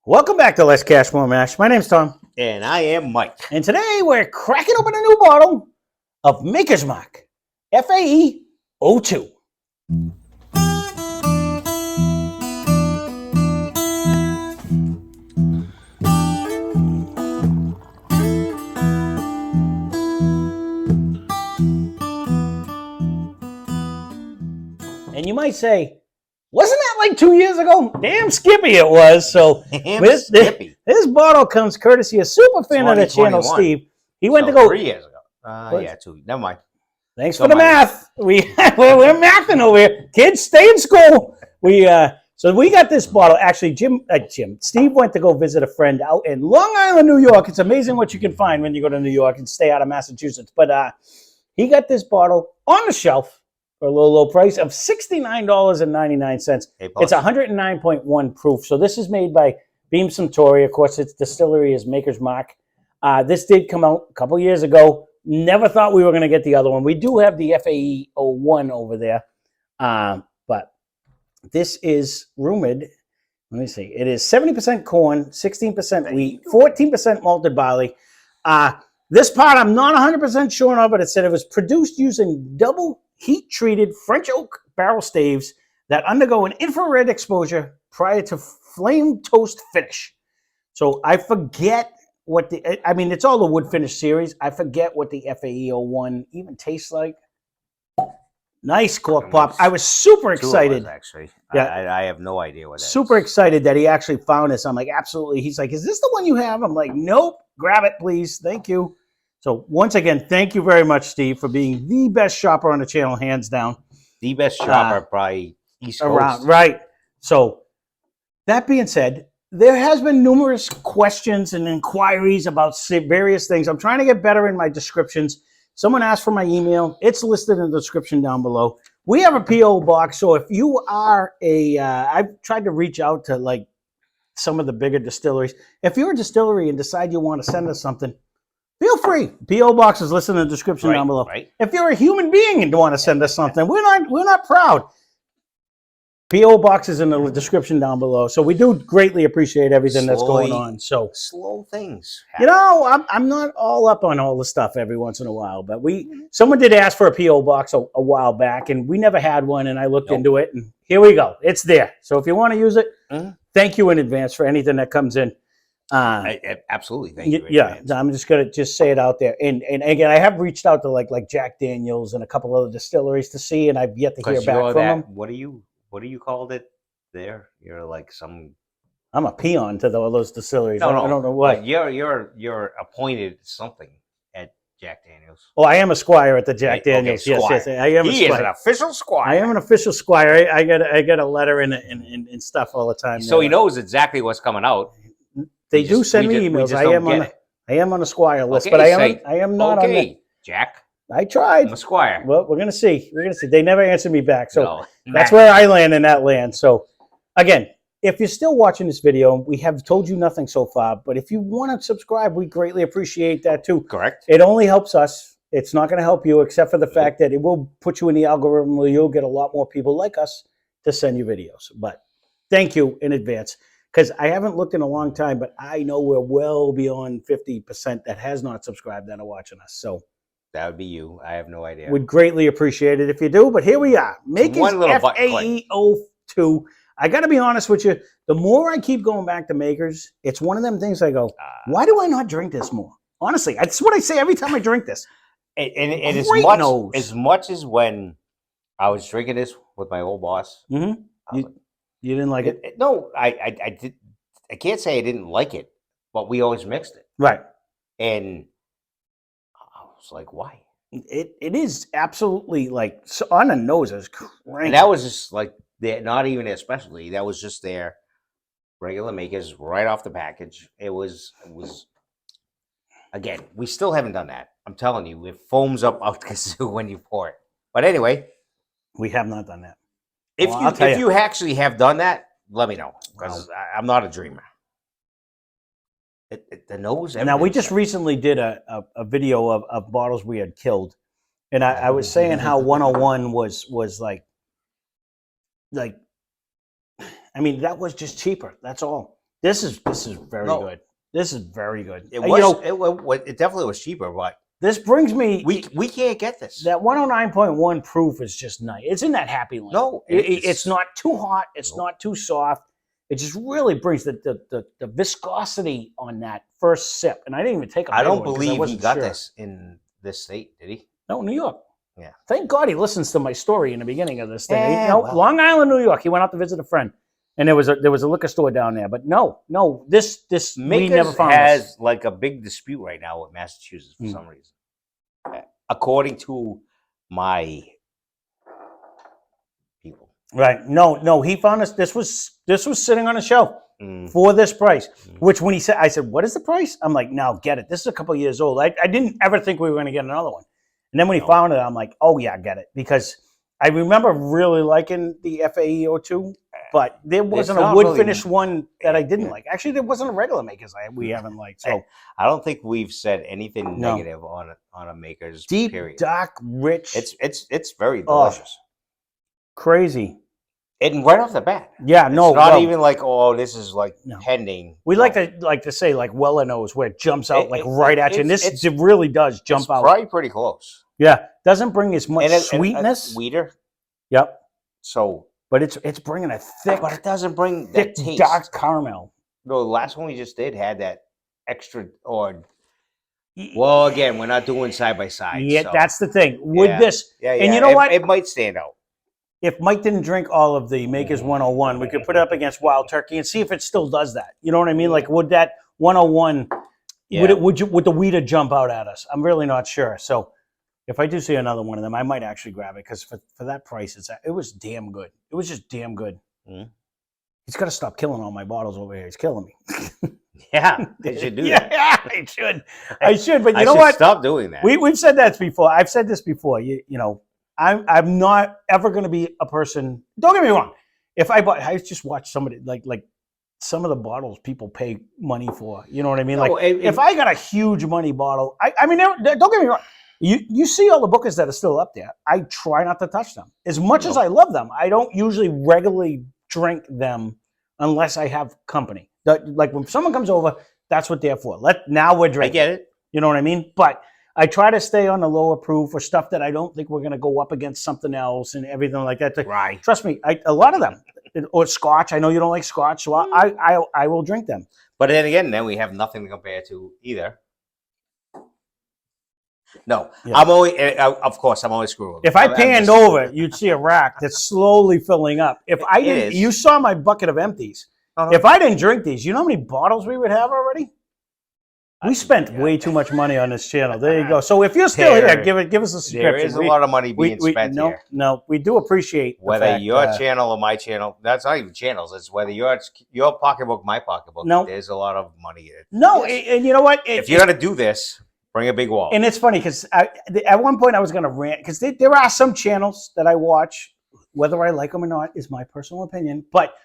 Welcome back to Less Cash, More Mash. My name's Tom. And I am Mike. And today we're cracking open a new bottle of Maker's Mark FAE 02. And you might say, wasn't that like 2 years ago? Damn skippy it was. So this bottle comes courtesy of super fan of the channel, Steve. He went to go 3 years ago. Yeah, 2. Never mind. Thanks for the math. We're mathing over here. Kids, stay in school. So we got this bottle. Actually, Steve went to go visit a friend out in Long Island, New York. It's amazing what you can find when you go to New York and stay out of Massachusetts. But he got this bottle on the shelf for a low price of $69.99. It's 109.1 proof. So this is made by Beam Suntory. Of course, its distillery is Maker's Mark. This did come out a couple years ago. Never thought we were going to get the other one. We do have the FAE 01 over there. But this is rumored. Let me see. It is 70% corn, 16% wheat, 14% malted barley. This part I'm not 100% sure of, but it said it was produced using double heat-treated French oak barrel staves that undergo an infrared exposure prior to flame toast finish. So I forget what it's all the wood finish series. I forget what the FAE 01 even tastes like. Nice cork pop. I was super excited. Actually, yeah, I have no idea what that is. Super excited that he actually found this. I'm like, absolutely. He's like, is this the one you have? I'm like, nope. Grab it, please. Thank you. So once again, thank you very much, Steve, for being the best shopper on the channel, hands down. The best shopper, probably East Coast. Around, right. So that being said, there has been numerous questions and inquiries about various things. I'm trying to get better in my descriptions. Someone asked for my email. It's listed in the description down below. We have a P.O. box, so if you are I've tried to reach out to like some of the bigger distilleries. If you're a distillery and decide you want to send us something, feel free. P.O. box is listed in the description down below. Right. If you're a human being and want to send us something, we're not proud. P.O. box is in the description down below. So we do greatly appreciate everything that's going on. So slow things happen. You know, I'm not all up on all the stuff every once in a while, but someone did ask for a P.O. box a while back, and we never had one, and I looked into it, and here we go. It's there. So if you want to use it, thank you in advance for anything that comes in. Absolutely, thank you. Yeah, I'm just gonna say it out there, and again, I have reached out to like Jack Daniels and a couple other distilleries to see, and I've yet to hear back from them. What do you called it there? You're like some. I'm a peon to all those distilleries. No, I don't know what. You're appointed something at Jack Daniels. Oh, I am a squire at the Jack Daniels. Yes, I am. He is an official squire. I am an official squire. I get a letter and stuff all the time. So he knows exactly what's coming out. They do send me emails. I am on a squire list, but I am not on that. Jack. I tried. I'm a squire. Well, we're gonna see. They never answered me back, so that's where I land in that land. So, again, if you're still watching this video, we have told you nothing so far. But if you want to subscribe, we greatly appreciate that too. Correct. It only helps us. It's not going to help you, except for the fact that it will put you in the algorithm where you'll get a lot more people like us to send you videos. But thank you in advance. Because I haven't looked in a long time, but I know we're well beyond 50% that has not subscribed that are watching us. So that would be you. I have no idea. Would greatly appreciate it if you do. But here we are. Maker's FAE 02. I got to be honest with you. The more I keep going back to Makers, it's one of them things I go, why do I not drink this more? Honestly, that's what I say every time I drink this. And as much as when I was drinking this with my old boss, you didn't like it? No, I did. I can't say I didn't like it, but we always mixed it. Right. And I was like, why? It is absolutely like on the nose. It's crazy. And that was just like, not even a specialty. That was just their regular Makers right off the package. It was, again, we still haven't done that. I'm telling you, it foams up out the kazoo when you pour it. But anyway. We have not done that. If you actually have done that, let me know, because I'm not a dreamer. The nose. Now we just recently did a video of bottles we had killed, and I was saying how 101 was like, I mean, that was just cheaper. That's all. This is very No. good. This is very good. It was. It definitely was cheaper, but this brings me. We can't get this. That 109.1 proof is just nice. It's in that happy land. No, it's not too hot. It's not too soft. It just really brings the viscosity on that first sip. And I didn't even take a big I don't one 'cause believe he wasn't got sure. this in this state, did he? No, New York. Yeah. Thank God he listens to my story in the beginning of this thing. Yeah, No, well. Long Island, New York. He went out to visit a friend, and there was a liquor store down there. But no, this we Makers never found has this. like a big dispute right now with Massachusetts for some reason. According to my people. Right? No. He found us. This was sitting on a shelf for this price. Which when he said, I said, "What is the price?" I'm like, "No, get it. This is a couple years old. I didn't ever think we were going to get another one." And then when he found it, I'm like, "Oh yeah, get it," because I remember really liking the FAE 02, but there wasn't a wood finish one that I didn't like. Actually, there wasn't a regular Makers we haven't liked. So I don't think we've said anything negative on a Makers. Deep, period. dark, rich. It's very delicious. Crazy. And right off the bat. Yeah, no. It's not even like, oh, this is like pending. We like to say like Weller knows where it jumps out right at you. And this really does jump out. Probably pretty close. Yeah. Doesn't bring as much sweetness. Sweeter. Yep. So but it's bringing a thick, but it doesn't bring thick, that taste. dark caramel. No, the last one we just did had that extra well, again, we're not doing side by side. Yeah, so. that's the thing. With this, and you know what? It might stand out. If Mike didn't drink all of the Makers 101, we could put it up against Wild Turkey and see if it still does that. You know what I mean? Like, would that 101, would the weeder jump out at us? I'm really not sure. So if I do see another one of them, I might actually grab it because for that price, it was damn good. It was just damn good. Mm-hmm. He's got to stop killing all my bottles over here. He's killing me. Yeah, they should do that. Yeah, I should. I should. But you know what? Stop doing that. We've said that before. I've said this before. You know, I'm not ever going to be a person. Don't get me wrong. If I just watch somebody like some of the bottles people pay money for. You know what I mean? No, if I got a huge money bottle, I mean, don't get me wrong. You see all the bookers that are still up there. I try not to touch them. As much as I love them, I don't usually regularly drink them unless I have company. Like when someone comes over, that's what they're for. Now we're drinking. I get it. You know what I mean? But I try to stay on the lower proof for stuff that I don't think we're going to go up against something else and everything like that. Right. Trust me, a lot of them. Or Scotch. I know you don't like Scotch, so I will drink them. But then again, we have nothing to compare to either. No, yeah. I'm always screwing. If I panned over, you'd see a rack that's slowly filling up. If I didn't, you saw my bucket of empties. Uh-huh. If I didn't drink these, you know how many bottles we would have already? We spent way too much money on this channel. There you go. So if you're still here, give us a subscription. There is a lot of money being spent here. No, we do appreciate whether your channel or my channel. That's not even channels. It's whether your pocketbook, my pocketbook. No, there's a lot of money in it. No, and you know what? If you're gonna do this, bring a big wall. And it's funny because at one point I was gonna rant because there are some channels that I watch, whether I like them or not is my personal opinion, but.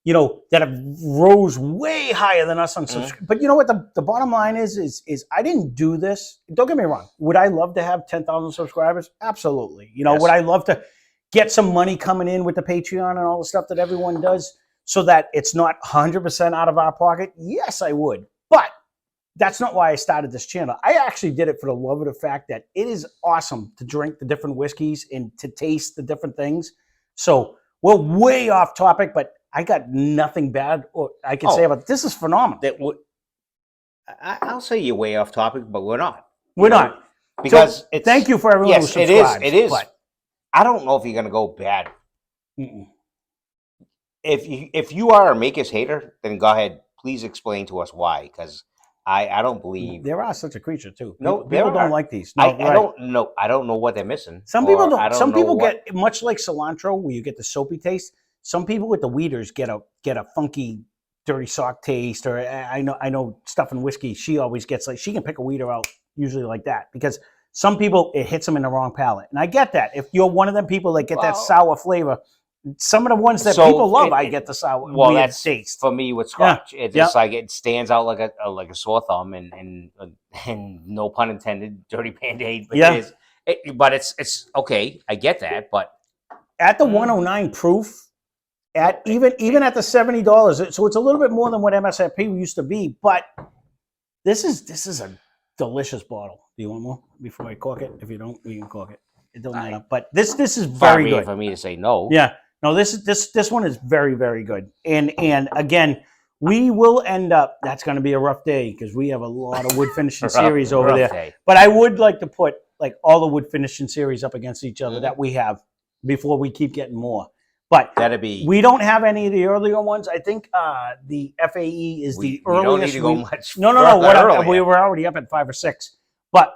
You know, that have rose way higher than us on subscription. But you know what? The bottom line is I didn't do this. Don't get me wrong. Would I love to have 10,000 subscribers? Absolutely. You know, would I love to get some money coming in with the Patreon and all the stuff that everyone does so that it's not 100% out of our pocket? Yes, I would. But that's not why I started this channel. I actually did it for the love of the fact that it is awesome to drink the different whiskeys and to taste the different things. So we're way off topic, but I got nothing bad or I can say about it. This is phenomenal. I'll say you're way off topic, but we're not. We're not. Because thank you for everyone who subscribes. It is. But I don't know if you're going to go bad. Mm-mm. If you are a Makers hater, then go ahead. Please explain to us why, because I don't believe there are such a creature too. No, people don't like these. No, I don't know. I don't know what they're missing. Some people don't. Some people get much like cilantro, where you get the soapy taste. Some people with the weeders get a funky, dirty sock taste, or I know stuff in whiskey. She always gets she can pick a weeder out usually like that because some people it hits them in the wrong palate, and I get that. If you're one of them people that get that sour flavor, some of the ones that people love, I get the sour. Well, that's taste for me with Scotch. Yeah. It's just like it stands out like a sore thumb, and no pun intended, dirty Band-Aid. But but it's okay. I get that, but at the 109 proof. at even at the $70. So it's a little bit more than what MSRP used to be, but this is a delicious bottle. Do you want more before I cork it? If you don't, we can cork it. It don't matter. But this is very good. For me to say no. Yeah. No, this one is very, very good. And again, we will end up, that's going to be a rough day because we have a lot of wood finishing series over there. Day. But I would like to put like all the wood finishing series up against each other that we have before we keep getting more. But we don't have any of the earlier ones. I think the FAE is the earliest. We don't need to go much. No. We were already up at 5 or 6. But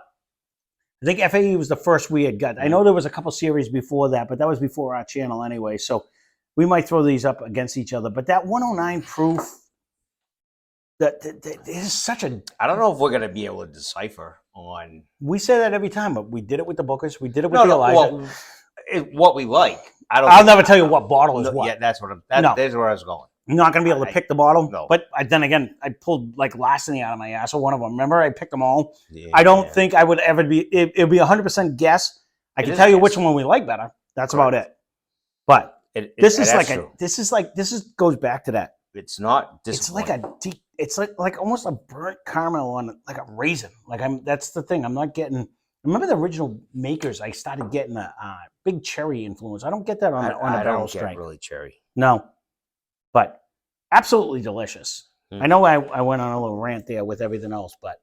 I think FAE was the first we had got. I know there was a couple series before that, but that was before our channel anyway. So we might throw these up against each other. But that 109 proof, that is such a... I don't know if we're going to be able to decipher on... We say that every time, but we did it with the Bookers. We did it with the Elijah. Well, what we like. I'll never tell you what bottle is what. Yeah, that's what that's where I was going. I'm not going to be able to pick the bottle. No. But then again, I pulled like larceny out of my ass or one of them. Remember, I picked them all. Yeah, I don't think I would ever be. It'd be 100% guess. I can tell you which one we like better. That's about it. But this goes back to that. It's not. It's like a deep. It's like almost a burnt caramel on like a raisin. That's the thing. I'm not getting. Remember the original makers? I started getting a big cherry influence. I don't get that on the barrel strength. I don't get really cherry. No. But absolutely delicious. I know I went on a little rant there with everything else, but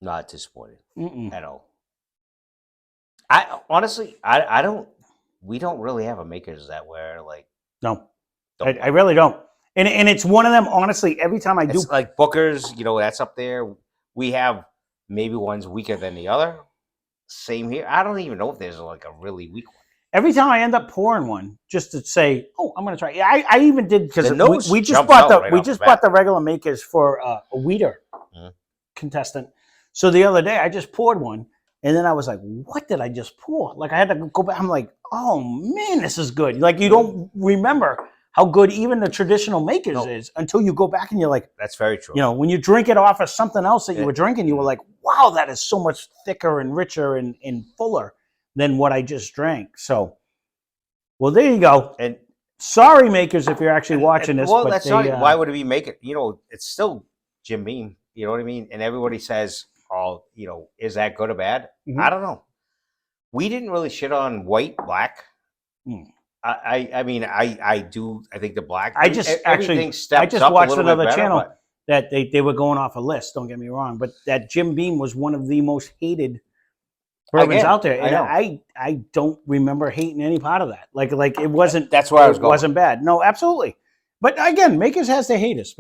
not disappointed at all. I honestly, I don't. We don't really have a makers that where like. No, I really don't. And it's one of them. Honestly, every time I do, like Booker's, that's up there. We have maybe one's weaker than the other. Same here. I don't even know if there's like a really weak one. Every time I end up pouring one, just to say, "Oh, I'm going to try." Yeah, I even did because we just bought the regular makers for a weeder contestant. So the other day, I just poured one, and then I was like, "What did I just pour?" Like I had to go back. I'm like, "Oh man, this is good." Like you don't remember how good even the traditional makers is until you go back and you're like, "That's very true." When you drink it off of something else that you were drinking, you were like, "Wow, that is so much thicker and richer and fuller than what I just drank." So, well, there you go. And sorry, makers, if you're actually watching this. Well, that's not. Why would we make it? It's still Jim Beam. You know what I mean? And everybody says, "Oh, is that good or bad?" I don't know. We didn't really shit on white, black. I mean, I do. I think the black. I just watched another channel that they were going off a list. Don't get me wrong, but that Jim Beam was one of the most hated bourbons out there, and I don't remember hating any part of that. Like it wasn't. That's where I was going. It wasn't bad. No, absolutely. But again, makers has their haters.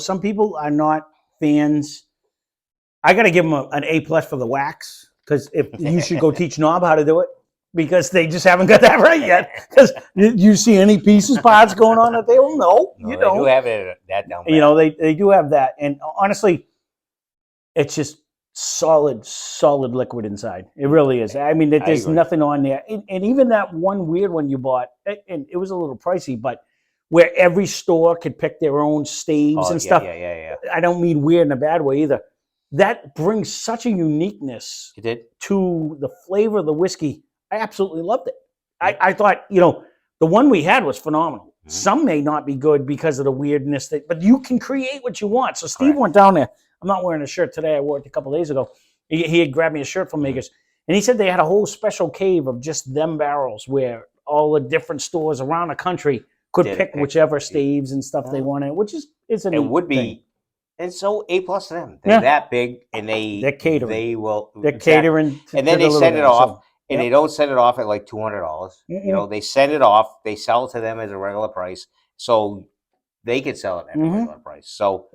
Some people are not fans. I got to give them an A+ for the wax because if you should go teach Knob how to do it because they just haven't got that right yet. Because you see any pieces, parts going on that they will know. No, you don't. They do have that down. They do have that, and honestly, it's just solid liquid inside. It really is. I mean, there's nothing on there. And even that one weird one you bought, and it was a little pricey, but where every store could pick their own staves and stuff. Yeah. I don't mean weird in a bad way either. That brings such a uniqueness to the flavor of the whiskey. I absolutely loved it. I thought, the one we had was phenomenal. Some may not be good because of the weirdness, but you can create what you want. So Steve went down there. I'm not wearing a shirt today. I wore it a couple of days ago. He had grabbed me a shirt from Makers. And he said they had a whole special cave of just them barrels where all the different stores around the country could pick whichever staves and stuff they wanted, which is a neat thing. And so A+ to them. They're that big, and they're catering. They're catering. And then they send it off, and they don't send it off at like $200. They send it off. They sell it to them as a regular price, so they could sell it at a regular price. So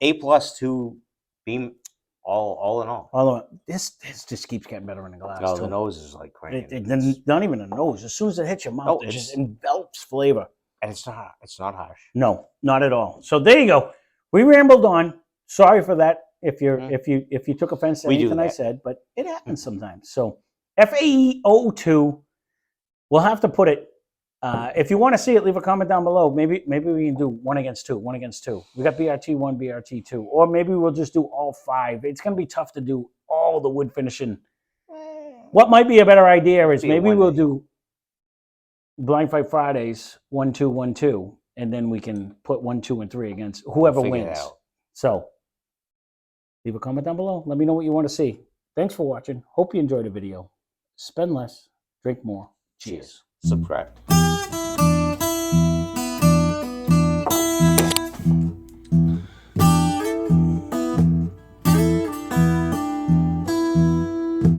A+ to Beam, all in all. This just keeps getting better in the glass. No, the nose is like cranking. Not even the nose. As soon as it hits your mouth, it just envelops flavor. And it's not harsh. No, not at all. So there you go. We rambled on. Sorry for that. If you took offense to anything I said, but it happens sometimes. So FAE02, we'll have to put it. If you want to see it, leave a comment down below. Maybe we can do 1 against 2. We got BRT1, BRT2, or maybe we'll just do all 5. It's going to be tough to do all the wood finishing. What might be a better idea is maybe we'll do Blind Fight Fridays, 1, 2, 1, 2, and then we can put 1, 2, and 3 against whoever Figure it wins. out. So leave a comment down below. Let me know what you want to see. Thanks for watching. Hope you enjoyed the video. Spend less, drink more. Cheers. Subscribe.